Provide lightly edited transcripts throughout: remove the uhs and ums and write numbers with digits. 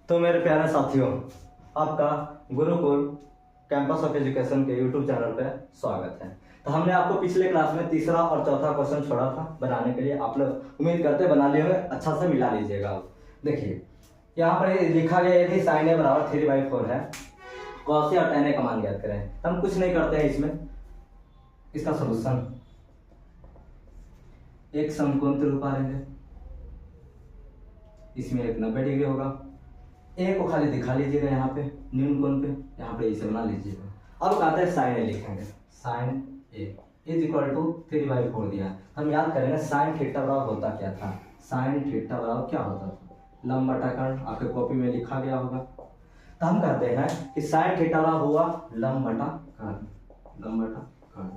तो मेरे प्यारे साथियों, आपका गुरुकुल कैंपस ऑफ एजुकेशन के यूट्यूब चैनल पे स्वागत है। तो हमने आपको पिछले क्लास में तीसरा और चौथा क्वेश्चन छोड़ा था बनाने के लिए। आप लोग उम्मीद करते बना लिए होंगे, अच्छा से मिला लीजिएगा। देखिए यहाँ पर लिखा गया यदि साइन ए बराबर 3/4 है, कॉस ए और tan ए का मान ज्ञात करें। तो हम कुछ नहीं करते हैं इसमें, इसका सोल्यूशन एक समकोण त्रिभुज लेंगे, इसमें एक 90 डिग्री होगा। ए को खाली दिखा लीजिएगा यहाँ पे न्यून कोण पे, यहाँ पे इसे बना लीजिएगा। अब कहते हैं साइन ए लिखेंगे, sine A is equal to 3/4 दिया। हम याद करेंगे साइन थीटा बराबर होता क्या था। साइन थीटा बराबर क्या होता था, लंब बटा कर्ण, आपके कॉपी में लिखा गया होगा। तो हम कहते हैं कि साइन थीटा बराबर हुआ लंब बटा कर्ण, लंब बटा कर्ण।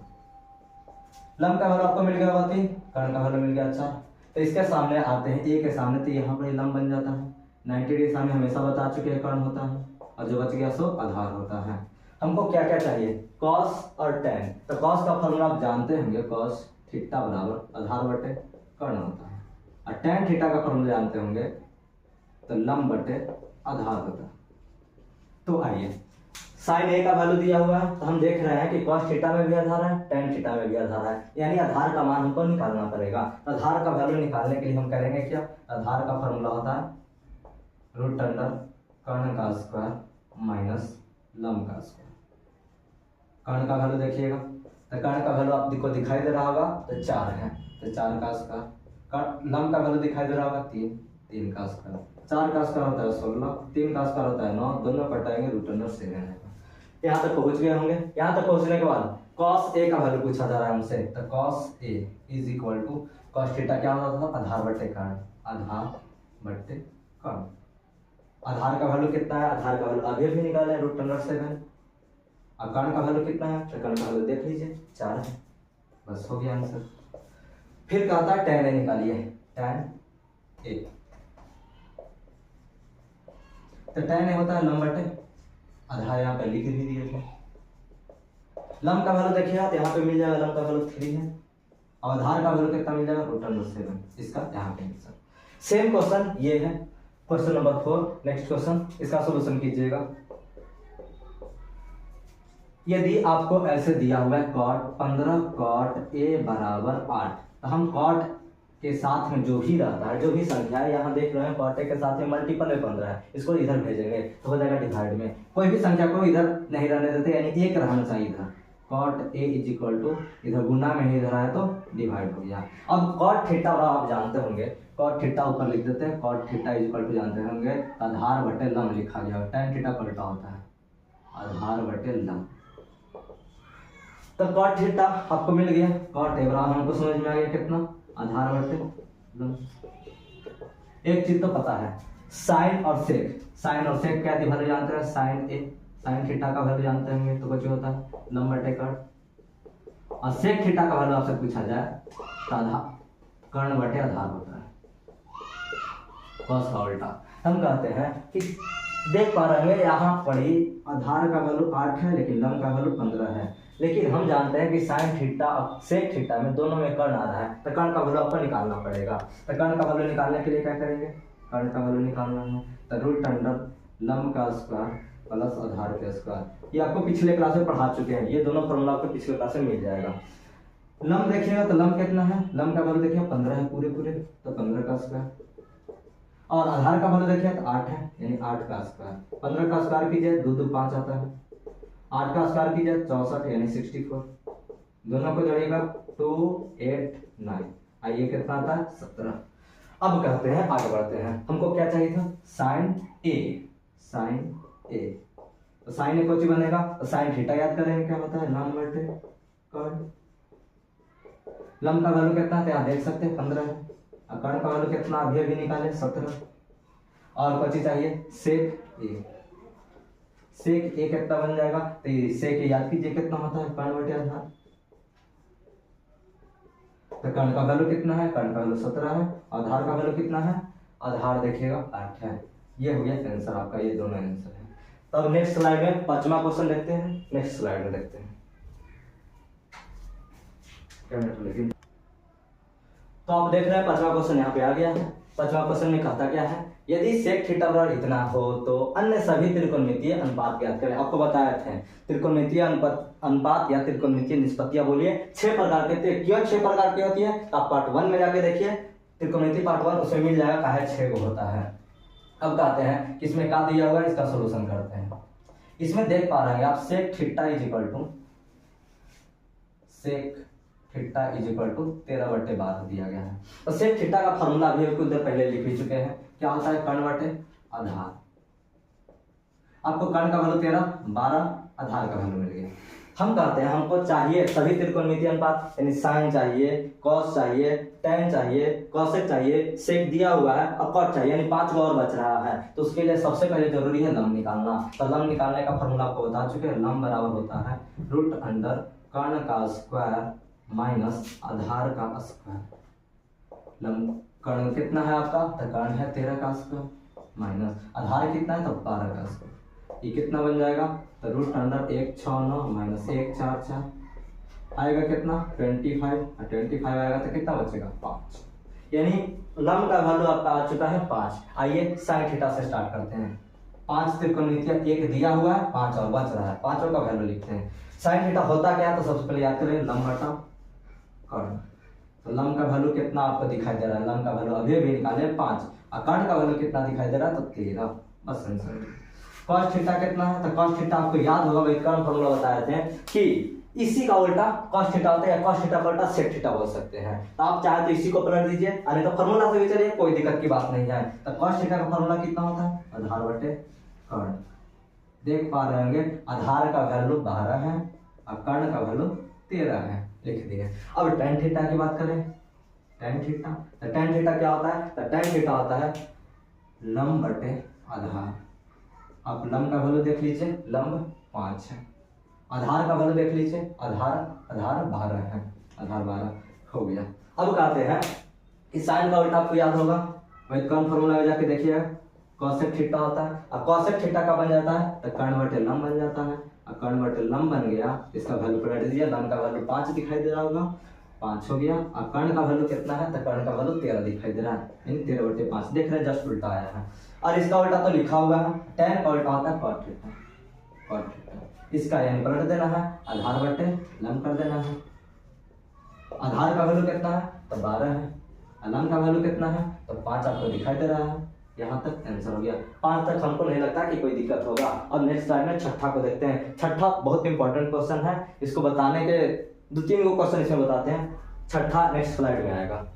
लंब का वैल्यू आपको मिल गया होगा 3, कर्ण का वैल्यू मिल गया 4। तो इसके सामने आते हैं ए के सामने, तो यहाँ पर लंब बन जाता है। 90 डिग्री सामने हमेशा बता चुके हैं कर्ण होता है, और जो बच गया सो आधार होता है। हमको क्या क्या चाहिए, कॉस और tan। तो कॉस का फॉर्मूला आप जानते होंगे, कॉस थीटा बराबर आधार बटे कर्ण होता है। और tan थीटा का फॉर्मूला जानते होंगे, तो लंब बटे आधार होता है। तो आइए साइन ए का वैल्यू दिया हुआ है, तो हम देख रहे हैं कि कॉस थीटा में भी आधार है, tan थीटा में भी आधार है, यानी आधार का मान हमको निकालना पड़ेगा। आधार का वैल्यू निकालने के लिए हम करेंगे क्या, आधार का फॉर्मूला होता है रूट अंडर कर्ण का स्क्वायर माइनस लंब का स्क्वायर। कर्ण का वैल्यू देखिएगा, तो कर्ण का वैल्यू आपको दिखाई दे रहा होगा, तो 4 है, तो 4 का स्क्वायर। लंब का वैल्यू दिखाई दे रहा होगा 3, 3 का स्क्वायर। 4 का स्क्वायर होता है 16, 3 का स्क्वायर होता है 9, दोनों कटाएंगे रूट अंडर 7 है। यहाँ तक पहुंच गए होंगे। यहाँ तक पहुंचने के बाद cos a का वैल्यू पूछा जा रहा है हमसे, तो cos a is equal to cos theta क्या होता था, आधार बटे कर्ण, आधार बटे कर्ण। आधार का वैल्यू कितना है, आधार का वैल्यू अभी भी निकाले रूट अंडर 7। और कर्ण का वैल्यू कितना है, तो कर्ण का वैल्यू देख लीजिए 4 है, बस हो गया आंसर। फिर कहता है tan a निकालिए, tan a। तो tan a होता है लंब बटे आधार, यहाँ पे लिख भी दिए थे। लंब का वैल्यू देखिए आप, यहाँ पे मिल जाएगा लंब का वैल्यू 3 है, और आधार का वैल्यू कितना मिल जाएगा, रूट अंडर 7। इसका यहाँ पे आंसर। सेम क्वेश्चन ये है, क्वेश्चन नंबर 4। नेक्स्ट क्वेश्चन, इसका सॉल्यूशन कीजिएगा। यदि आपको ऐसे दिया हुआ है cot 15 cot a बराबर 8, तो हम cot के साथ में जो भी रहता है, जो भी संख्या है, यहाँ देख रहे हैं cot a के साथ में मल्टीपल में 15 है, इसको इधर भेजेंगे तो हो जाएगा डिवाइड में। कोई भी संख्या को इधर नहीं रहने देते, यानी एक रहना चाहिए इधर। cot a is equal to इधर गुना में ही इधर आया तो डिवाइड हो गया। अब cot थीटा आप जानते होंगे, cot थीटा ऊपर लिख देते हैं, cot theta is equal to जानते होंगे आधार बटे लंब लिखा गया। tan थीटा पलटा होता है आधार बटे लंब। तो cot थीटा आपको मिल गया, cot a बराबर हमको समझ में आ गया कितना, आधार बटे लंब। एक चीज तो पता है, साइन और सेक, साइन और सेक क्या वैल्यू जानते हैं, साइन ए साइन थीटा का वैल्यू जानते होंगे, तो कुछ होता है लंब बटे कर्ण। और सेक थीटा का वैल्यू आपसे पूछा जाए तो आधार कर्ण बटे आधार होता है, कॉस का उल्टा। हम कहते हैं कि देख पा रहे हैं यहाँ पढ़ी आधार का वैल्यू 8 है, लेकिन लंब का वैल्यू 15 है। लेकिन हम जानते हैं कि साइन थीटा और सेक थीटा में दोनों में कर्ण आ रहा है, तो कर्ण का वैल्यू आपको निकालना पड़ेगा। तो कर्ण का वैल्यू निकालने के लिए क्या करेंगे, कर्ण का वैल्यू निकालना है तो रूट अंडर लंब का स्क्वायर प्लस आधार का स्क्वायर। ये आपको पिछले क्लास में पढ़ा चुके हैं, ये दोनों फॉर्मूला आपको पिछले क्लास में मिल जाएगा। लंब देखिएगा तो लंब कितना है, लंब का वैल्यू देखिए 15 है पूरे पूरे, तो 15 का स्क्वायर। और आधार का वैल्यू देखिए तो 8 है, यानी 8 का स्क्वायर। 15 का स्क्वायर कीजिए 2 2 5 आता है, 8 का स्क्वायर कीजिए 64 यानी 64। दोनों को जोड़िएगा 2 8 9, आइए कितना आता है 17। अब कहते हैं आगे बढ़ते हैं, हमको क्या चाहिए था, साइन ए। साइन ए, तो साइन ए कुछ बनेगा, तो साइन थीटा याद करेंगे क्या होता है, लंब बटे कर्ण। लंब का वैल्यू कितना है, यहाँ देख सकते हैं 15 है, और कर्ण का वैल्यू कितना अभी निकाले 17। और कुछ चाहिए सेक ए, सेक ए कितना बन जाएगा, तो सेक याद कीजिए कितना होता है, कर्ण बटे आधार। तो कर्ण का वैल्यू कितना है, कर्ण का वैल्यू 17 है, आधार का वैल्यू कितना है, आधार देखिएगा 8 है। ये हो गया आंसर आपका, ये दोनों आंसर है। तो अब नेक्स्ट स्लाइड में 5वां क्वेश्चन देखते हैं, नेक्स्ट स्लाइड में देखते हैं। तो आप देख रहे हैं 5वां क्वेश्चन यहाँ पे आ गया है। पांचवा क्वेश्चन में कहता क्या है, यदि सेक थीटा बराबर इतना हो तो अन्य सभी त्रिकोणमितीय अनुपात ज्ञात करें। आपको बताए थे त्रिकोणमितीय अनुपात या त्रिकोणमितीय निष्पत्तियां बोलिए 6 प्रकार के थे। क्यों 6 प्रकार की होती है? आप पार्ट 1 में जाके देखिए त्रिकोणमिति पार्ट 1, उसमें मिल जाएगा कहा 6 को होता है। अब कहते हैं कि इसमें क्या दिया हुआ है, इसका सोल्यूशन करते हैं। इसमें देख पा रहे हैं आप sec theta is equal to 13/12 दिया गया है। तो सेक थीटा का फॉर्मूला भी कुछ देर पहले लिख भी चुके हैं। क्या होता है? कर्ण बटे आधार। आपको कर्ण का वैल्यू 13, 12 आधार का वैल्यू मिल गया। हम कहते हैं हमको चाहिए सभी त्रिकोणमितीय अनुपात, यानी साइन चाहिए, कॉस चाहिए, टेन चाहिए, कॉसेक चाहिए, सेक दिया हुआ है और कॉट चाहिए, यानी 5 को और बच रहा है। तो उसके लिए सबसे पहले जरूरी है लंब निकालना। तो लंब निकालने का फॉर्मूला आपको बता चुके हैं। लंब बराबर होता है √अंडर कर्ण का स्क्वायर माइनस आधार का स्क्वायर। लंब कर्ण कितना है आपका? तो कर्ण है 13 का स्क्वायर माइनस आधार कितना है? तो 12 का स्क्वायर। ये कितना बन जाएगा? तो √अंडर 169 माइनस 144 आएगा कितना? 25 और 25 आएगा तो कितना बचेगा? 5। यानी लंब का वैल्यू आपका आ चुका है 5। आइए साइन थीटा से स्टार्ट करते हैं। 5 त्रिकोणमितीय एक दिया हुआ है, 5 और बच रहा है, पांचों का वैल्यू लिखते हैं। साइन थीटा होता क्या है? तो सबसे पहले याद करें लंब बटा कर्ण। तो लंब का वैल्यू कितना आपको दिखाई दे रहा है? लंब का वैल्यू अभी भी निकाले 5 और कर्ण का वैल्यू कितना दिखाई दे रहा है? तो 13। बस आंसर। कॉस थीटा कितना है? तो कॉस थीटा आपको याद होगा, भाई कर्ण फॉर्मूला बताए थे कि इसी का उल्टा कॉस थीटा होता है या कॉस थीटा का उल्टा सेक थीटा बोल सकते हैं। तो आप चाहे तो इसी को पलट दीजिए, अरे तो फॉर्मूला से भी चलिए, कोई दिक्कत की बात नहीं है। तो कॉस थीटा का फॉर्मूला कितना होता है? आधार बटे कर्ण। देख पा रहे होंगे आधार का वैल्यू 12 है और कर्ण का वैल्यू 13 है, लिख दिए। अब tan थीटा की बात करें, tan थीटा, तो tan थीटा क्या होता है? तो tan थीटा होता है लंब बटे आधार। आप लंब का वैल्यू देख लीजिए, लंब 5 है, आधार का वैल्यू देख लीजिए, आधार 12 है, आधार 12 हो गया। अब कहते हैं इस साइन का उल्टा आपको याद होगा, वही कर्ण फॉर्मूला में जाके देखिएगा, कॉसेक थीटा होता है और कॉसेक थीटा का बन जाता है तो कर्ण बटे लंब बन जाता है और कर्ण बटे लंब बन गया, इसका वैल्यू पलट दीजिए, लंब का वैल्यू 5 दिखाई दे रहा होगा, 5 हो गया और कर्ण का वैल्यू कितना है? तो कर्ण का वैल्यू 13 दिखाई दे रहा है, यानी 13/5 देख रहे हैं, जस्ट उल्टा आया है। और इसका उल्टा तो लिखा हुआ है, tan का उल्टा होता है कॉट थीटा, कॉट थीटा। इसका यानी पलट देना है, आधार बटे लंब कर देना है। आधार का वैल्यू कितना है? तो 12 है, लंब का वैल्यू कितना है? तो 5 आपको दिखाई दे रहा है। यहाँ तक आंसर हो गया। 5 तक हमको नहीं लगता कि कोई दिक्कत होगा। अब नेक्स्ट स्लाइड में छठा को देखते हैं। छठा बहुत इंपॉर्टेंट क्वेश्चन है, इसको बताने के 2-3 को क्वेश्चन इसमें बताते हैं। छठा नेक्स्ट स्लाइड में आएगा।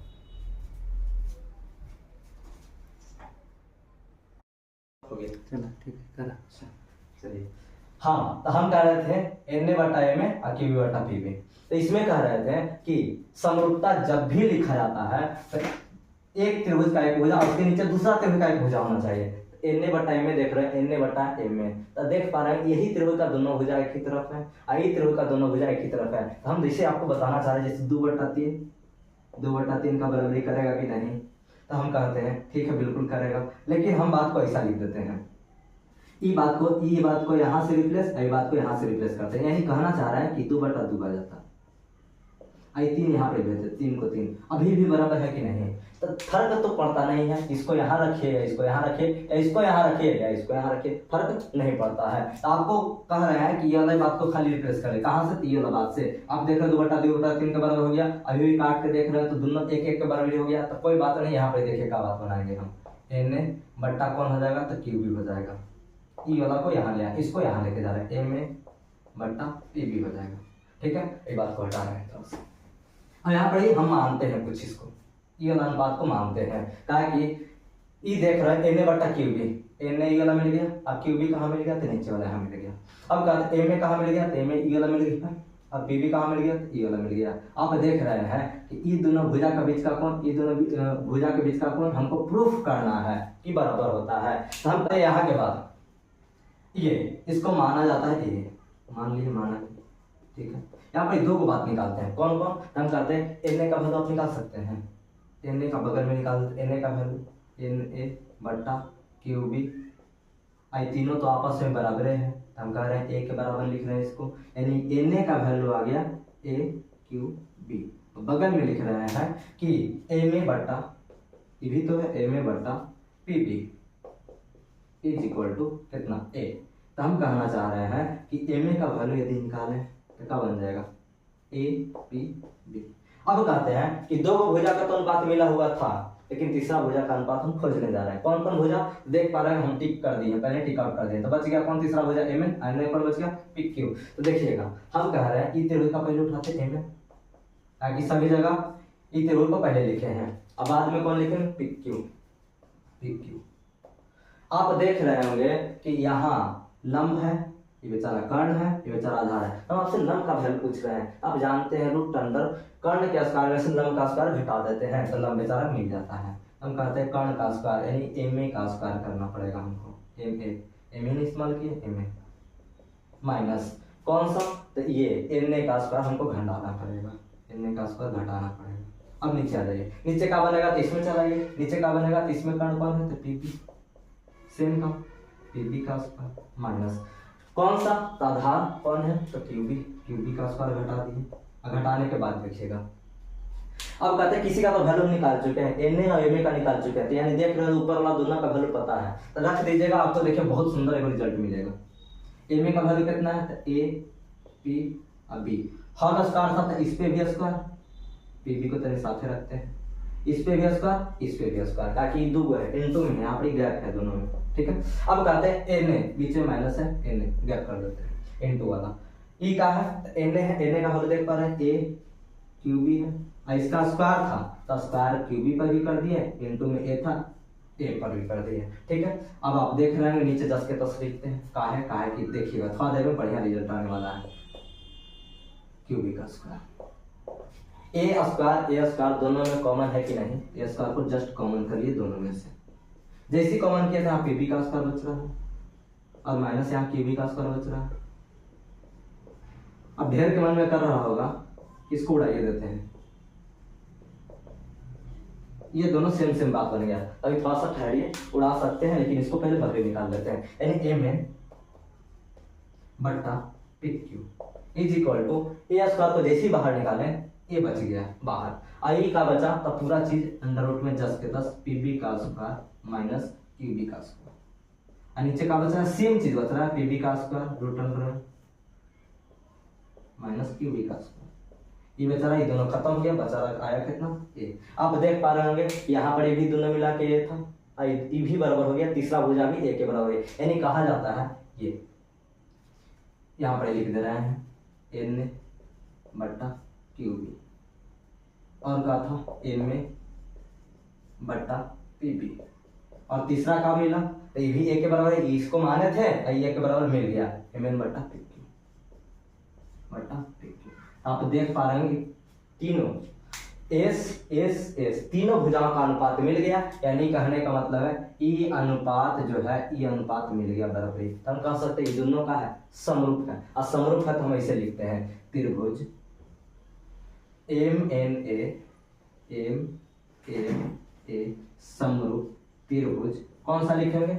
हो गया, चलो ठीक है, चलिए। हाँ, तो हम कह रहे थे Na/M और QB/PB। तो इसमें कह रहे थे कि समरूपता जब भी लिखा जाता है तो एक त्रिभुज का एक भुजा, उसके नीचे दूसरा त्रिभुज का एक भुजा होना चाहिए। Na/M देख रहे हैं, Na/M, तो देख पा रहे हैं यही त्रिभुज का दोनों भुजा एक ही तरफ है, यही त्रिभुज का दोनों भुजा एक ही तरफ है। तो हम जैसे आपको बताना चाह रहे हैं, जैसे 2/3 का बराबरी करेगा कि नहीं, तो हम कहते हैं ठीक है बिल्कुल करेगा, लेकिन हम बात को ऐसा लिख देते हैं, ई बात को यहाँ से रिप्लेस, ये बात को यहाँ से रिप्लेस करते हैं। यानी कहना चाह रहा है कि 2/2 आ जाता है, आई 3 यहाँ पे भेजते, 3 को 3 अभी भी बराबर है कि नहीं। तो फर्क तो पड़ता नहीं है, इसको यहाँ रखिए या इसको यहाँ रखिए या इसको यहाँ रखिए या इसको यहाँ रखिए, फर्क नहीं पड़ता है। तो आपको कह रहे हैं कि ये वाली बात को खाली रिप्लेस करें, कहाँ से? ये वाला बात से। आप देख रहे हो 2/3 के बराबर हो गया, अभी भी काट के देख रहे हैं तो दोनों 1-1 के बराबर हो गया, तो कोई बात नहीं। यहाँ पे देखिए क्या बात बनाएंगे हम, Na बट्टा कौन हो जाएगा? तो QB हो जाएगा। ई वाला को यहाँ ले, इसको यहाँ लेके जा रहे हैं, Ma/PB हो जाएगा। ठीक है, ये बात को हटा रहे हैं तरफ से। और यहाँ पर ही हम मानते हैं कुछ इसको, ये वाला बात को मानते हैं, कहा कि ई देख रहे हैं Na/QB, Na ये वाला मिल गया, अब QB कहाँ मिल गया? तो नीचे वाला यहाँ मिल गया। अब कहते हैं Ma कहाँ मिल गया? तो Ma ई वाला मिल गया, अब PB कहाँ मिल गया? तो ई वाला मिल गया। आप देख रहे हैं कि ये दोनों भुजा के बीच का कोण, ये दोनों भुजा के बीच का कोण हमको प्रूफ करना है कि बराबर होता है। तो हम यहाँ के बाद ये इसको माना जाता है, ये मान लीजिए माना, ठीक है। यहाँ पर 2 को बात निकालते हैं, कौन कौन? हम कहते हैं Na का वैल्यू आप निकाल सकते हैं, Na का बगल में निकाल, Na का वैल्यू Na/QB, आई तीनों तो आपस में बराबर है, हम कह रहे हैं A के बराबर लिख रहे हैं इसको, यानी Na का वैल्यू आ गया AQB। तो बगल में लिख रहे हैं कि Ma/, ये भी तो है एम ए बटा P B is equal to कितना ए। तो हम कहना चाह रहे हैं कि एम ए का वैल्यू यदि निकालें तो क्या बन जाएगा ए पी बी। अब कहते हैं कि दो भुजा का तो अनुपात मिला हुआ था, लेकिन तीसरा भुजा का अनुपात हम खोजने जा रहे हैं। कौन कौन भुजा देख पा रहे हैं, हम टिक कर दिए, पहले टिक आउट कर दिए। तो बच गया कौन तीसरा भुजा एम एन, अन्य कौन बच गया पी क्यू। तो देखिएगा हम कह रहे हैं ई त्रिभुज का पहले उठाते एम एन, ताकि सभी जगह ई त्रिभुज को पहले लिखे हैं, अब बाद में कौन लिखेंगे पी क्यू। पी क्यू आप देख रहे होंगे कि यहाँ लंब है, ये बेचारा कर्ण है, ये बेचारा आधार है। हम आपसे लंब का वैल्यू पूछ रहे हैं। आप जानते हैं रूट अंडर कर्ण के स्क्वायर में से लंब का स्क्वायर घटा देते हैं तो लंब बेचारा मिल जाता है। हम कहते हैं कर्ण का स्क्वायर यानी एम ए का स्क्वायर करना पड़ेगा हमको। एम ए ने इस्तेमाल किया एम ए माइनस कौन सा, तो ये एन ए का स्क्वायर हमको घटाना पड़ेगा, एन ए का स्क्वायर घटाना पड़ेगा। अब नीचे आ जाइए, नीचे का बनेगा तो इसमें चलाइए, नीचे का बनेगा तो इसमें कर्ण कौन है तो पी पी सेम का पी बी का स्क्वायर माइनस कौन सा तो आधार कौन है तो क्यूबी, क्यूबी का स्क्वायर घटा दिए। घटाने के बाद देखिएगा अब कहते हैं किसी का तो वैल्यू निकाल चुके हैं, एन ए और एम ए का निकाल चुके हैं, तो यानी देख रहे हो ऊपर वाला दोनों का वैल्यू पता है तो रख दीजिएगा, आपको देखिए बहुत सुंदर एक रिजल्ट मिलेगा। एम ए का वैल्यू कितना है तो ए पी और बी, हर स्क्वायर था तो इस पे भी स्क्वायर, पी बी को तेरे साथे रखते हैं, इस पे भी स्क्वायर इस पे भी स्क्वायर, ताकि दो है इनटू में यहाँ पर गैप है दोनों में, ठीक है। अब कहते हैं एन ए बीच में माइनस है, एन ए गैप कर देते हैं इनटू वाला, ई का है एन ए है, एन ए का वैल्यू देख पा रहे हैं ए क्यूबी है, और इसका स्क्वायर था तो स्क्वायर क्यूबी पर भी कर दिए, इनटू में ए था ए पर भी कर दिए, ठीक है। अब आप देख रहे हैं नीचे 10 के 10 लिखते हैं, का है कि देखिएगा थोड़ा देर में बढ़िया रिजल्ट आने वाला है। क्यूबी का स्क्वायर ए स्क्वायर दोनों में कॉमन है कि नहीं, ए स्क्वायर को जस्ट कॉमन करिए दोनों में से, जैसी कॉमन किया था यहाँ पीबी का स्क्वायर बच रहा है और माइनस यहाँ क्यूबी का स्क्वायर बच रहा है। अब ढेर के मन में कर रहा होगा, इसको उड़ाइए देते हैं, ये दोनों सेम बात बन गया। अभी थोड़ा सा ठहरिए, उड़ा सकते हैं लेकिन इसको पहले बदले निकाल लेते हैं, यानी एम एन बट्टा P Q is equal to A square को जैसे ही बाहर निकालें ए बच गया बाहर, आई का बचा तो पूरा चीज अंडर रूट में 10 के 10 पीबी का स्क्वायर माइनस क्यूबी का स्क्वायर, और नीचे का बचा सेम चीज बच रहा है पीबी का square root under minus QB का स्क्वायर, ये बेचारा ये दोनों खत्म किया, बचा आया कितना ए। आप देख पा रहे होंगे यहाँ पर ये भी दोनों मिला के ये था, ये भी बराबर हो गया, तीसरा भुजा भी ए के बराबर है, यानी कहा जाता है ये यहाँ पर लिख दे रहे हैं एन बट्टा क्यूबी और का था एम ए बट्टा पीबी, और तीसरा का मिला तो ये भी ए के बराबर है, इसको माने थे ये के बराबर मिल गया एम एन बट्टा पी क्यू बट्टा पी क्यू। आप देख पा रहे हैं तीनों एस एस एस तीनों भुजाओं का अनुपात मिल गया, यानी कहने का मतलब है ई अनुपात जो है ई अनुपात मिल गया बराबरी। तो हम कह सकते हैं ये दोनों का है समरूप है, और समरूप है तो हम ऐसे लिखते हैं त्रिभुज एम एन ए समरूप त्रिभुज, कौन सा लिखेंगे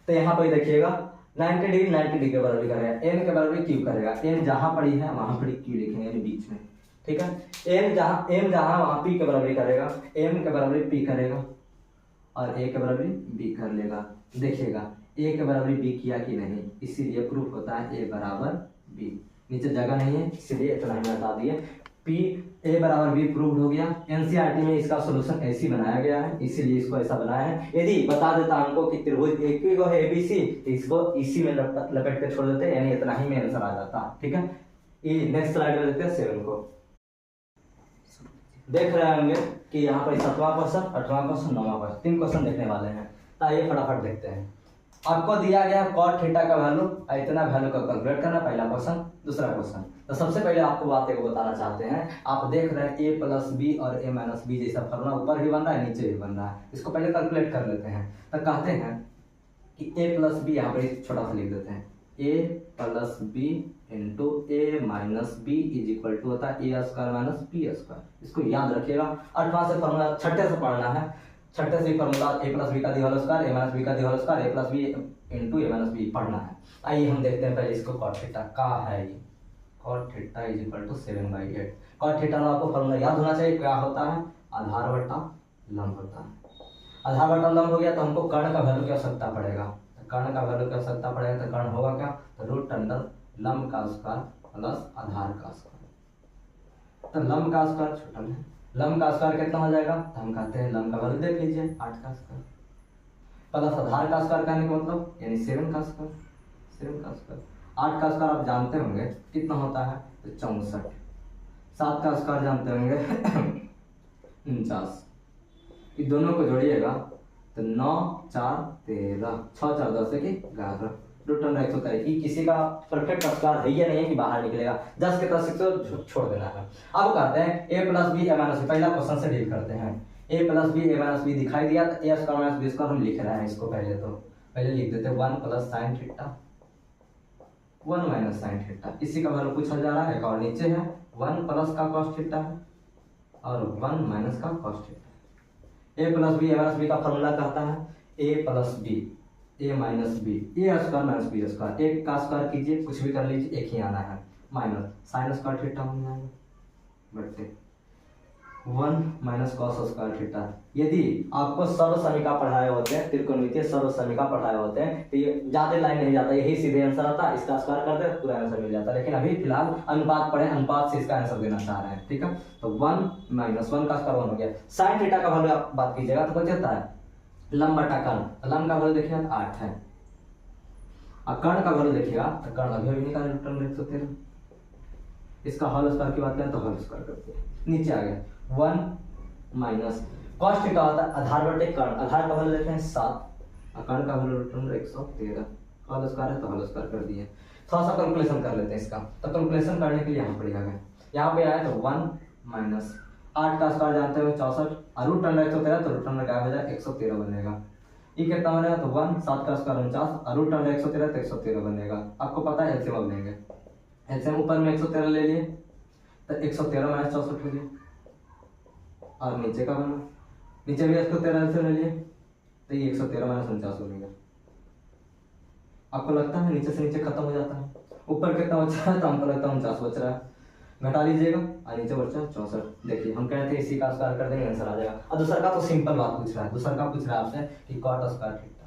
तो यहाँ पर देखिएगा 90 डिग्री के बराबर करेगा, एन के बराबर क्यू करेगा, एन जहां पड़ी है वहां पड़ी क्यू लिखेंगे यानी बीच में, ठीक है। एम जहां वहां पी के बराबर करेगा, एम के बराबर पी करेगा और ए के बराबर बी कर लेगा। देखिएगा ए के बराबर बी किया कि नहीं, इसीलिए प्रूफ होता है ए बराबर बी, नीचे जगह नहीं है इसलिए इतना ही बता दिए, पी ए बराबर बी प्रूव्ड हो गया। एनसीईआरटी में इसका सॉल्यूशन ऐसी बनाया गया है, इसीलिए इसको ऐसा बनाया है। यदि बता देता हमको कि त्रिभुज एक ही है एबीसी, इसको इसी में लपेट के छोड़ देते, यानी इतना ही में आंसर आ जाता, ठीक है। ये नेक्स्ट स्लाइड में देखते हैं 7 को, देख रहे होंगे कि यहाँ पर 7वां क्वेश्चन 8वां क्वेश्चन 9वां क्वेश्चन 3 क्वेश्चन देखने वाले हैं। तो आइए फटाफट देखते हैं। आपको दिया गया cot थीटा का वैल्यू, इतना वैल्यू का कैलकुलेट करना, पहला क्वेश्चन। दूसरा क्वेश्चन, तो सबसे पहले आपको बात एक बताना चाहते हैं, आप देख रहे हैं a प्लस बी और a माइनस बी जैसा फॉर्मूला ऊपर भी बन रहा है नीचे भी बन रहा है, इसको पहले कैलकुलेट कर लेते हैं। तो कहते हैं कि a प्लस बी, यहाँ पर छोटा सा लिख देते हैं, a plus B into A minus B is equal to होता है A square minus B square. इसको याद रखिएगा, 8वां से फॉर्मूला छठे से पढ़ना है, छठे से फॉर्मूला ए प्लस बी का the whole square A minus B का the whole square A plus B into A minus B पढ़ना है। आइए हम देखते हैं पहले इसको cot थीटा का है, ये cot theta is equal to 7/8। cot theta का आपको फॉर्मूला याद होना चाहिए, क्या होता है आधार बट्टा लंब होता है। आधार बटा लंब हो गया तो हमको कर्ण का वैल्यू की आवश्यकता पड़ेगा। तो कर्ण का वैल्यू की आवश्यकता पड़ेगा तो कर्ण होगा क्या, तो रूट अंडर लंब का स्क्वायर प्लस आधार का स्क्वायर। तो लंब का स्क्वायर छोटा है, लंब का स्क्वायर कितना हो जाएगा, तो हम कहते हैं लंब का वैल्यू देख लीजिए 8 का स्क्वायर प्लस आधार का स्क्वायर कहने का मतलब यानी 7 का स्क्वायर, 7 का स्क्वायर। 8 का स्क्वायर आप जानते होंगे कितना होता है, तो 64। 7 का स्क्वायर जानते होंगे 49। इन दोनों को जोड़िएगा तो 9 4 13, 6 4 10 की 11, रूट अंडर 123। किसी का परफेक्ट स्क्वायर है या नहीं है कि बाहर निकलेगा, 10 के 10 तो छोड़ देना है। अब करते हैं a plus B A minus B, पहला क्वेश्चन से डील करते हैं। a plus B A minus B दिखाई दिया तो a square minus B square हम लिख रहे हैं इसको, पहले लिख देते हैं 1 plus sine theta 1 minus sine theta. इसी का वैल्यू पूछा जा रहा है, एक और नीचे है 1 प्लस का कॉस थीटा है और 1 माइनस का cos theta. a plus B A minus B का फॉर्मूला कहता है a plus B A minus B, A square minus B square, एक का स्क्वायर कीजिए कुछ भी कर लीजिए एक ही आना है, माइनस साइन स्क्वायर थीटा हो जाएगा बट्टे 1 माइनस कॉस स्क्वायर थीटा। यदि आपको सर्व समीका पढ़ाए होते हैं, त्रिकोणमितीय सर्व समीका पढ़ाए होते हैं तो ये ज्यादा लाइन नहीं जाता, यही सीधे आंसर आता, इसका स्क्वायर कर दे पूरा आंसर मिल जाता। लेकिन अभी फिलहाल अनुपात पढ़े, अनुपात से इसका आंसर देना चाह रहे हैं, ठीक है। तो 1 माइनस 1 का स्क्वायर 1 हो गया। साइन थीटा का वैल्यू आप बात कीजिएगा तो क्या होता है, लंब बटा कर्ण, लंब का वैल्यू देखिएगा 8 है और कर्ण का वैल्यू देखिएगा तो कर्ण अभी निकाले रूट अंडर 113। इसका होल स्क्वायर की बात करें तो होल स्क्वायर करते हैं, नीचे आ गया 1 माइनस कॉस थीटा होता है आधार बटे कर्ण, आधार का वैल्यू देते हैं 7 और कर्ण का value root under 113, whole square है तो होल स्क्वायर कर दिए। थोड़ा सा कैलकुलेशन कर लेते हैं इसका, तो कैलकुलेशन करने के लिए यहाँ पर आ गया, यहाँ पे आया तो 1 माइनस 8 का स्क्वायर जानते हो 64 और रूट अंडर 113 तो रूट अंडर क्या हो जाएगा 113 बनेगा। ये कितना बनेगा तो 1 7 का स्क्वायर 49 और रूट अंडर 113 तो 113 बनेगा। आपको पता है एलसीएम लेंगे, एलसीएम ऊपर में 113 ले लिए तो 113 माइनस 64 ले लिए और नीचे का बना, नीचे भी 113 से ले लिए तो ये 113 माइनस 49 बनेगा। आपको लगता है नीचे से नीचे खत्म हो जाता है, ऊपर कितना बचा है तो हमको लगता है 49 बच रहा है, घटा लीजिएगा और नीचे बचा 64। देखिए हम कहते हैं इसी का स्क्वायर कर देंगे आंसर आ जाएगा। और दूसरा का तो सिंपल बात पूछ रहा है, दूसरा का पूछ रहा है आपसे कि cot square theta,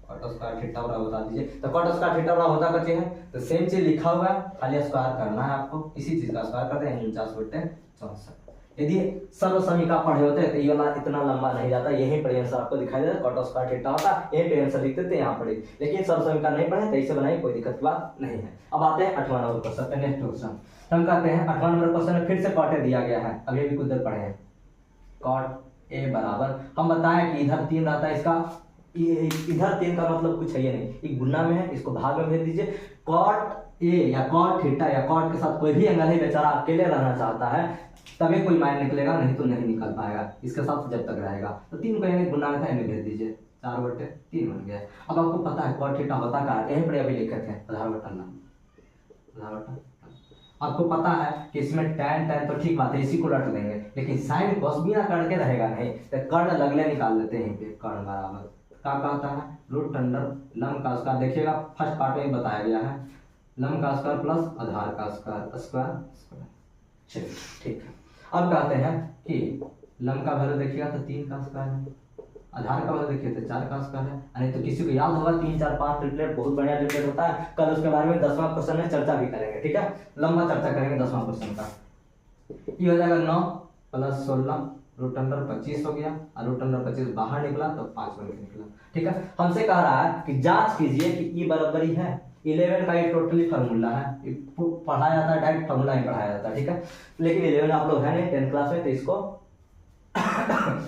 cot square theta बराबर बता दीजिए। तो कॉट स्क्वायर थीटा बराबर होता क्या है, तो सेम चीज लिखा हुआ है खाली स्क्वायर करना है आपको, इसी चीज का स्क्वायर करते हैं 49/64। यदि सर्व समीका पढ़े होते हैं तो ये वाला इतना लंबा नहीं जाता, यही पर आंसर आपको दिखाई देता, कॉट स्क्वायर थीटा होता यही पे आंसर लिख देते हैं यहाँ पर। लेकिन सर्व समीका नहीं पढ़े तो इसे बनाइए, कोई दिक्कत की बात नहीं है। अब आते हैं 8वां नंबर क्वेश्चन पे, नेक्स्ट क्वेश्चन हम कहते हैं 8वां नंबर क्वेश्चन में फिर से कॉट ए दिया गया है, अभी भी कुछ देर पढ़े हैं। कॉट ए बराबर हम बताएं कि इधर 3 रहता है, इसका इधर 3 का मतलब कुछ है ये नहीं, एक गुना में है, इसको भाग में भेज दीजिए। कॉट ए या कॉट थीटा या कॉट के साथ कोई भी एंगल है, बेचारा अकेले रहना चाहता है तभी कोई मान निकलेगा, नहीं तो नहीं निकल पाएगा इसके साथ जब तक रहेगा। तो 3 को यानी गुना में था, इन्हें भेज दीजिए 4/3 बन गया। अब आपको पता है कॉट थीटा होता क्या है, यहीं पर अभी लिखे थे आधार बटा लंब। आपको पता है कि इसमें tan तो ठीक बात है, इसी को रट लेंगे, लेकिन साइन कॉस बिना कर्ण के रहेगा नहीं, तो कर्ण लगले निकाल लेते हैं पे, कर्ण बराबर क्या कहता है रूट अंडर लंब का स्क्वायर। देखिएगा फर्स्ट पार्ट में बताया गया है लंब का स्क्वायर प्लस आधार का स्क्वायर, स्क्वायर चलिए ठीक है। अब कहते हैं कि लंब का वैल्यू देखिएगा तो 3 का स्क्वायर है, आधार का वैल्यू देखिए तो 4 का स्क्वायर है। नहीं तो किसी को याद होगा 3 4 5 ट्रिपलेट बहुत बढ़िया ट्रिपलेट होता है, कल उसके बारे में 10वां क्वेश्चन में चर्चा भी करेंगे, ठीक है, लंबा चर्चा करेंगे 10वां क्वेश्चन का। ये हो जाएगा 9 + 16 रूट अंडर 25 हो गया और रूट अंडर 25 बाहर निकला तो 5 बन के निकला, ठीक है। हमसे कह रहा है कि जांच कीजिए कि ई बराबरी है 11 का, ये टोटली फार्मूला है, पढ़ाया जाता है डायरेक्ट फार्मूला ही पढ़ाया जाता है, ठीक है। लेकिन 11 आप लोग है नहीं 10th क्लास में, तो इसको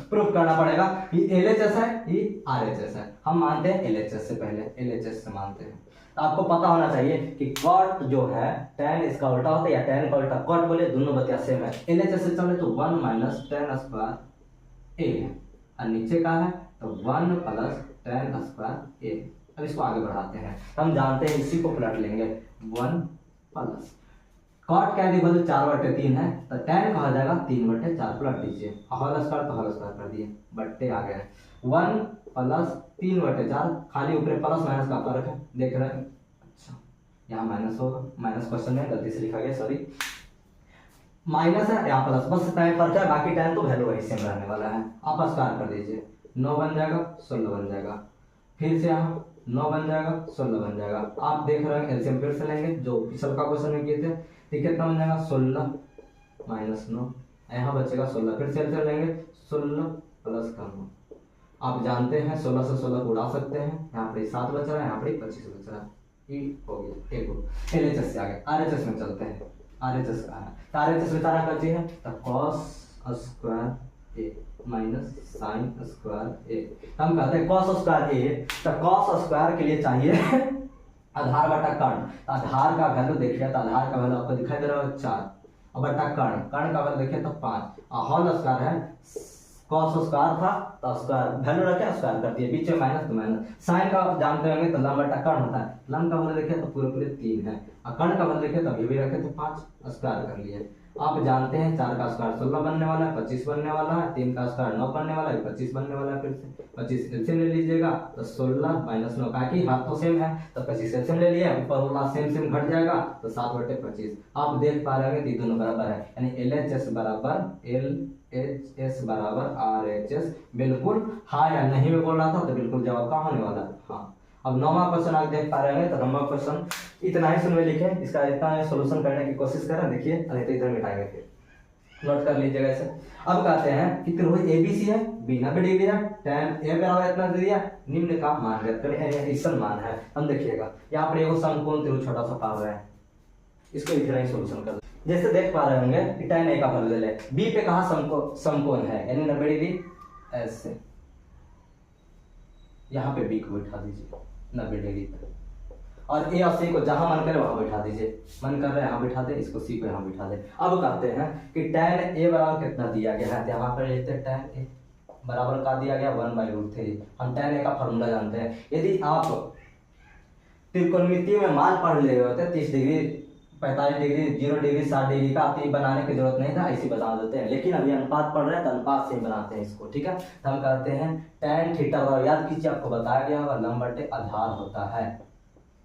प्रूफ करना पड़ेगा। ये LHS है, ये RHS है, हम मानते हैं LHS से, पहले LHS से मानते हैं। तो आपको पता होना चाहिए कि कॉट जो है tan इसका उल्टा होता है या tan का उल्टा कॉट बोले, दोनों बतिया सेम है। LHS से चले तो 1 माइनस tan स्क्वायर a है और नीचे का है तो 1 प्लस tan स्क्वायर a। अब इसको आगे बढ़ाते हैं, हम जानते हैं इसी को पलट लेंगे 1 प्लस कॉट क्या दी बोले 4/3 है तो tan का हो जाएगा 3/4, पलट दीजिए होल स्क्वायर तो होल स्क्वायर कर दिए, बट्टे आ गए 1 प्लस 3/4, खाली ऊपर प्लस माइनस का फर्क है देख रहे हैं। अच्छा यहाँ माइनस होगा, माइनस क्वेश्चन में गलती से लिखा गया, सॉरी। माइनस है यहाँ प्लस, बस टाइम फर्क है, बाकी टाइम तो वैल्यू वही सेम रहने वाला है। आप स्क्वायर कर दीजिए, 9 बन जाएगा 16 बन जाएगा, फिर से यहाँ 9 बन जाएगा 16 बन जाएगा। आप देख रहे हैं एलसीएम फिर से लेंगे जो पिछले का क्वेश्चन में किए थे, तो कितना बन जाएगा 16 माइनस 9, यहाँ बचेगा 16, फिर से एलसीएम लेंगे 16 प्लस का 9। आप जानते हैं 16 से 16 को उड़ा सकते हैं, यहाँ पर 7 बच रहा है, यहाँ पर 25 बच रहा है, ये हो गया एक हो। एलएचएस से आगे आरएचएस में चलते हैं। आरएचएस का है तो आरएचएस में सारा कर है तो cos square A minus sine square ए। हम कहते हैं कॉस स्क्वायर ए, तो कॉस स्क्वायर के लिए चाहिए आधार बटा कर्ण। आधार का वैल्यू देखिए तो आधार का वैल्यू आपको दिखाई दे रहा है 4 और बटा कर्ण, कर्ण का वैल्यू देखिए तो 5 और होल स्क्वायर है। कॉस स्क्वायर था तो स्क्वायर वैल्यू रखे स्क्वायर कर दिए, बीच में माइनस तो माइनस। साइन का जानते होंगे तो लंब बटा कर्ण होता है, लंब का वैल्यू देखिए तो पूरे 3 है और कर्ण का वैल्यू देखिए तो अभी भी रखे तो 5 स्क्वायर कर लिए। आप जानते हैं 4 का स्क्वायर 16 बनने वाला है, 25 बनने वाला है, 3 का स्क्वायर 9 बनने वाला है, 25 बनने वाला है। फिर से 25 एलसीएम ले लीजिएगा तो 16 माइनस 9 का कि हाथ तो सेम है तो 25 एलसीएम ले लिए, ऊपर वाला सेम घट जाएगा तो 7/25। आप देख पा रहे हैं कि दोनों बराबर है, यानी LHS बराबर LHS बराबर RHS। बिल्कुल हाँ या नहीं में बोल रहा था तो बिल्कुल जवाब का होने वाला है हाँ। अब 9वां क्वेश्चन आप देख पा रहे हैं तो 9वां क्वेश्चन इतना ही सुन में लिखे, इसका इतना सोल्यूशन करने की कोशिश करें, देखिए नहीं तो इधर मिटाएंगे, फिर नोट कर लीजिएगा इसे। अब कहते हैं कि त्रिभुज ABC है, B 90 डिग्री है, tan A बराबर इतना दे दिया, निम्न का मान ज्ञात करें, ऐसा मान है। हम देखिएगा यहाँ पर एगो समकोण त्रिभुज छोटा सा पा रहा है, इसको इतना ही सोल्यूशन कर जैसे देख पा रहे होंगे कि tan A का वैल्यू ले ले, B पे कहा समकोण है यानी 90 डिग्री ऐसे, यहाँ पे B को बैठा दीजिए 90 डिग्री पे और A और C को जहां मन करे वहां बैठा दीजिए, मन कर रहा है यहाँ बैठा दे, इसको C को यहाँ बैठा दे। अब कहते हैं कि tan A बराबर कितना दिया गया है, यहाँ पर लेते हैं tan A बराबर का दिया गया 1/√3। हम tan A का फॉर्मूला जानते हैं, यदि आप त्रिकोणमिति में मान पढ़ ले होते 30 डिग्री 45 डिग्री 0 डिग्री 60 डिग्री का, आप ये बनाने की जरूरत नहीं था, ऐसे बता देते हैं, लेकिन अभी अनुपात पढ़ रहे हैं तो अनुपात से ही बनाते हैं इसको, ठीक है। तो हम कहते हैं tan थीटा बराबर, याद कीजिए आपको बताया गया होगा लंब बटे आधार होता है,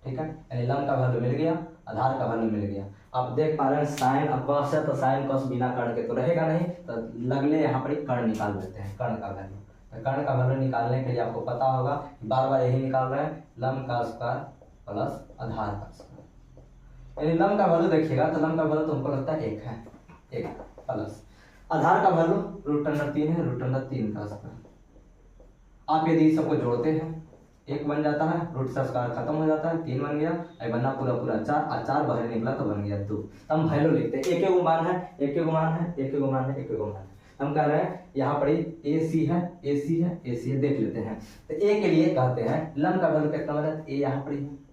ठीक है, यानी लंब का वैल्यू मिल गया, आधार का वैल्यू मिल गया। आप देख पा रहे हैं साइन और कॉस है तो साइन कॉस बिना कर्ण के तो रहेगा नहीं, तो लगले यहाँ पर कर्ण निकाल लेते हैं, कर्ण का वैल्यू। तो कर्ण का वैल्यू निकालने के लिए आपको पता होगा बार बार यही निकाल रहे हैं, लंब का स्क्वायर प्लस आधार का स्क्वायर। यानी लंब का वैल्यू देखिएगा तो लंब का वैल्यू तो हमको लगता है 1 है, 1 प्लस आधार का वैल्यू √3 है, √3 का स्क्वायर। आप यदि सबको जोड़ते हैं 1 बन जाता है, रूट से स्क्वायर खत्म हो जाता है, 3 बन गया, बना पूरा 4 और 4 बाहर निकला तो बन गया 2। हम वैल्यू लिखते हैं, एक मान है, एक मान है, एक मान है, एक मान है। हम कह रहे हैं यहाँ पर AC है, AC है, AC है, देख लेते हैं। तो A के लिए कहते हैं लंब का वैल्यू कितना बना, A यहाँ पर है,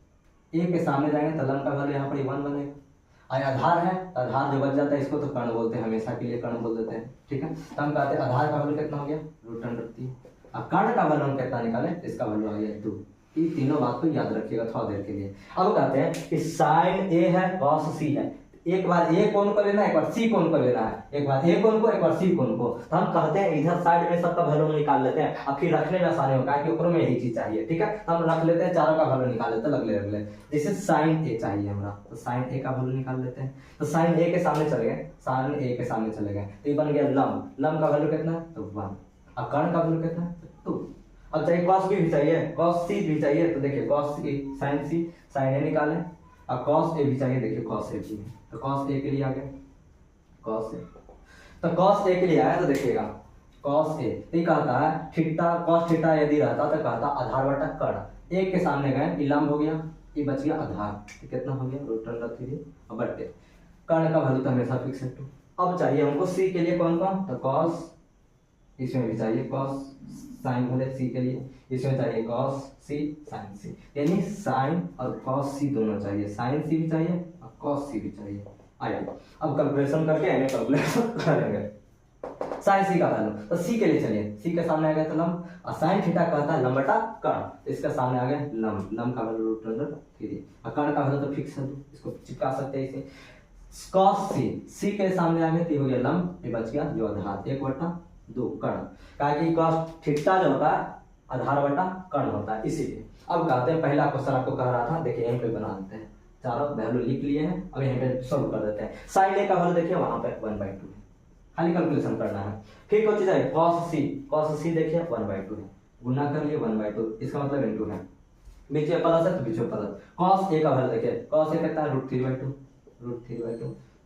A के सामने जाएंगे तो लंब का वैल्यू यहाँ पर 1 बनेगा। आधार है, आधार जो बच जाता है इसको तो कर्ण बोलते हैं, हमेशा के लिए कर्ण बोल देते हैं, ठीक है। तो हम कहते हैं आधार का वैल्यू कितना हो गया √3। अब कर्ण का वैल्यू हम कितना निकाले, इसका वैल्यू आ गया 2। ये तीनों बात को याद रखिएगा थोड़ा देर के लिए। अब कहते हैं कि साइन A है cos C है, एक बार A कोण को लेना है, एक बार C कोण को लेना है, एक बार A कोण को एक बार C कोण को। तो हम कहते हैं इधर साइड में सबका वैल्यू निकाल लेते हैं, अब फिर रखने में आसानी होगा कि ऊपर में यही चीज चाहिए, ठीक है। तो हम रख लेते हैं, चारों का वैल्यू निकाल लेते हैं लगले। जैसे साइन A चाहिए हमरा, तो साइन A का वैल्यू निकाल लेते हैं। तो साइन A के सामने चले गए, साइन A के सामने चले गए तो ये बन गया लंब, लंब का वैल्यू कितना है तो 1। अब कर्ण का वैल्यू कितना है 2। अब चाहिए cos B भी चाहिए, cos C भी चाहिए, तो देखिए cos A sin C sin A निकालें। अब cos A भी चाहिए, देखिए cos A भी, तो cos A के लिए आ गया cos A। तो cos A के लिए आया तो देखिएगा cos A ये कहता है थीटा, cos थीटा यदि रहता तो कहता आधार बटा कर्ण। एक के सामने गए, ये लंब हो गया, ये बच गया आधार, तो कितना हो गया √3 और बटे कर्ण का वैल्यू तो हमेशा फिक्स है 2। अब चाहिए हमको C के लिए कौन कौन, तो cos, इसमें भी चाहिए cos साइन बोले C के लिए, इसमें चाहिए cos C sin C, यानी साइन और cos C दोनों चाहिए, साइन C भी चाहिए और cos C भी चाहिए। आइए अब कैलकुलेशन करके यानी कैलकुलेशन करेंगे। साइन C का वैल्यू तो C के लिए चलिए, C के सामने आ गया तो लंब, और साइन थीटा कहता है लंब बटा कर्ण, इसका सामने आ गया लंब, लंब का वैल्यू √3 और कर्ण का वैल्यू तो फिक्स है, इसको चिपका सकते हैं इसे। cos C के सामने आ गया तो हो गया लंब, ये बच गया जो आधार 1/2 कर्ण, कि cos थीटा जो होता है आधार बटा कर्ण होता है, इसीलिए। अब कहते हैं पहला क्वेश्चन आपको कह रहा था, देखिए यहीं पे बना देते हैं। चारों वैल्यू लिख लिए हैं। अब यहाँ पे सॉल्व कर देते हैं। साइन ए का वैल्यू देखिए वहां पे 1/2 है, खाली कैलकुलेशन करना है। फिर कुछ है cos c देखिए 1/2 है, गुना कर लिए 1/2, इसका मतलब इनटू है, बीच में प्लस है तो बीच में प्लस। cos a का वैल्यू देखिए, cos a कितना है √3/2।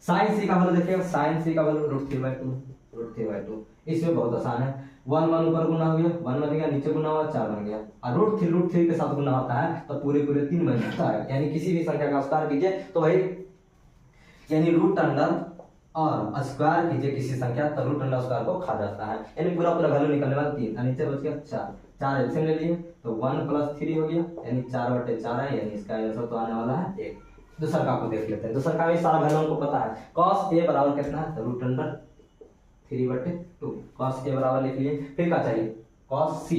sin c का वैल्यू देखिए, sin c का वैल्यू √3/2। इसमें बहुत आसान है, 1 1 ऊपर गुना हो गया, 1 बन गया, नीचे गुना हुआ 4 बन गया, और √3 के साथ गुना होता है तो पूरे 3 बन जाता है। यानी किसी भी संख्या का स्क्वायर कीजिए तो वही, यानी रूट अंडर और स्क्वायर कीजिए किसी संख्या तो रूट अंडर स्क्वायर को खा जाता है। यानी पूरा वैल्यू निकलने वाला 3 और नीचे बच गया 4 एलसीएम ले लिए तो 1 + 3 हो गया, यानी 4/4 है, यानी इसका आंसर तो आने वाला है 1। दूसरा का आपको देख लेते हैं। दूसरा का भी सारा वैल्यू हमको पता है। cos a बराबर कितना है, √3/2। cos a बराबर लिख लिए। फिर क्या चाहिए, cos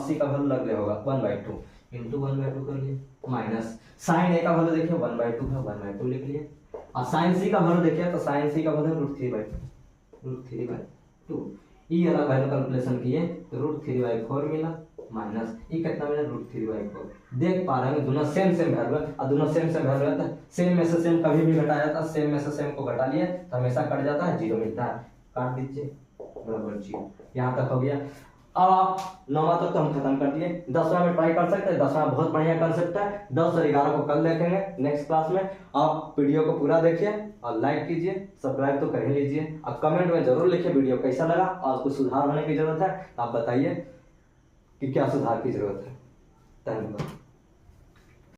c का वैल्यू लग गया होगा 1/2 इंटू 1/2 कर लिए, माइनस sin a का वैल्यू देखिए 1/2 है, 1/2 लिख लिए। और sin c का वैल्यू देखिए तो sin c का वैल्यू √3/2। ये अलग वैल्यू कैलकुलेशन किए तो √3/4 मिला, माइनस ये कितना मिला √3/4। देख पा रहे हैं दोनों सेम वैल्यू है, और दोनों सेम वैल्यू है तो सेम में से सेम कभी भी घटाया जाता है, सेम में से सेम को घटा लिए तो हमेशा कट जाता है, 0 मिलता है, काट दीजिए बराबर 0। यहाँ तक हो गया। अब आप 9वां तक तो हम खत्म कर दिए, 10वां में ट्राई कर सकते हैं। 10वां बहुत बढ़िया कंसेप्ट है, 10 और 11 को कल देखेंगे नेक्स्ट क्लास में। आप वीडियो को पूरा देखिए और लाइक कीजिए, सब्सक्राइब तो कर ही लीजिए, और कमेंट में जरूर लिखिए वीडियो कैसा लगा और कुछ सुधार होने की जरूरत है आप बताइए कि क्या सुधार की जरूरत है। धन्यवाद।